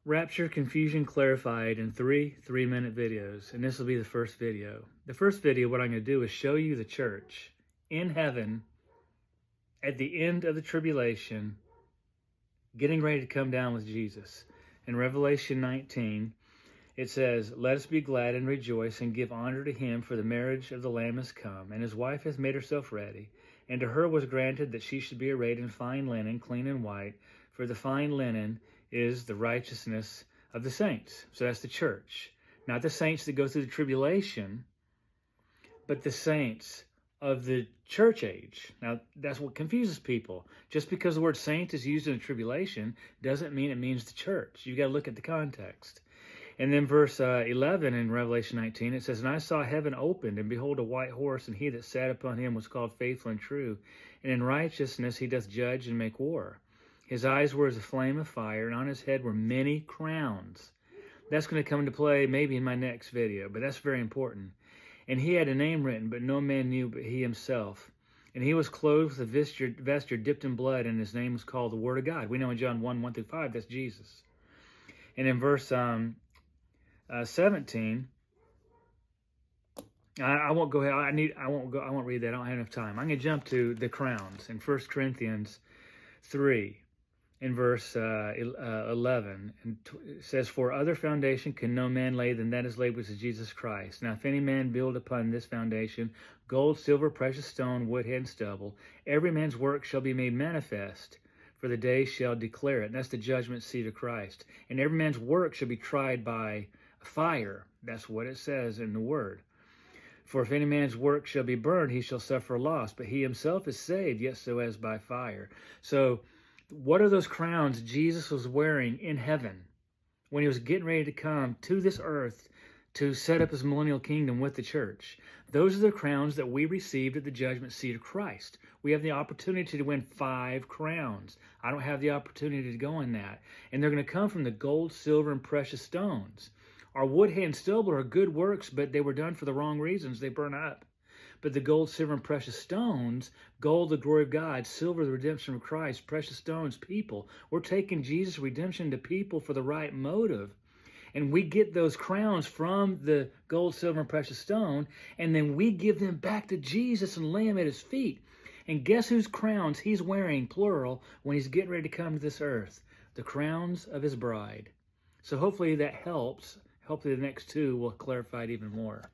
Rapture, confusion clarified in three-minute videos, and this will be the first video. The first video, what I'm going to do is show you the church in heaven at the end of the tribulation, getting ready to come down with Jesus. In Revelation 19, it says, "Let us be glad and rejoice and give honor to him, for the marriage of the Lamb is come, and his wife has made herself ready. And to her was granted that she should be arrayed in fine linen, clean and white, for the fine linen is the righteousness of the saints." So that's the church. Not the saints that go through the tribulation, but the saints of the church age. Now, that's what confuses people. Just because the word saint is used in the tribulation doesn't mean it means the church. You got to look at the context. And then verse 11 in Revelation 19, it says, "And I saw heaven opened, and behold a white horse, and he that sat upon him was called Faithful and True. And in righteousness he doth judge and make war. His eyes were as a flame of fire, and on his head were many crowns." That's going to come into play maybe in my next video, but that's very important. "And he had a name written, but no man knew but he himself. And he was clothed with a vesture dipped in blood, and his name was called the Word of God." We know in John 1:1-5, that's Jesus. And in verse 17, I won't go ahead. I won't read that. I don't have enough time. I'm going to jump to the crowns in 1 Corinthians 3. In verse 11, and it says, "For other foundation can no man lay than that is laid, which is Jesus Christ. Now if any man build upon this foundation gold, silver, precious stone, wood, hay, and stubble, every man's work shall be made manifest, for the day shall declare it." And that's the judgment seat of Christ. "And every man's work shall be tried by fire." That's what it says in the word. "For if any man's work shall be burned, he shall suffer loss, but he himself is saved, yet so as by fire." So what are those crowns Jesus was wearing in heaven when he was getting ready to come to this earth to set up his millennial kingdom with the church? Those are the crowns that we received at the judgment seat of Christ. We have the opportunity to win 5 crowns. I don't have the opportunity to go in that. And they're going to come from the gold, silver, and precious stones. Our wood, hay, and stubble are good works, but they were done for the wrong reasons. They burn up. But the gold, silver, and precious stones, gold, the glory of God, silver, the redemption of Christ, precious stones, people. We're taking Jesus' redemption to people for the right motive. And we get those crowns from the gold, silver, and precious stone, and then we give them back to Jesus and lay them at his feet. And guess whose crowns he's wearing, plural, when he's getting ready to come to this earth? The crowns of his bride. So hopefully that helps. Hopefully the next 2 will clarify it even more.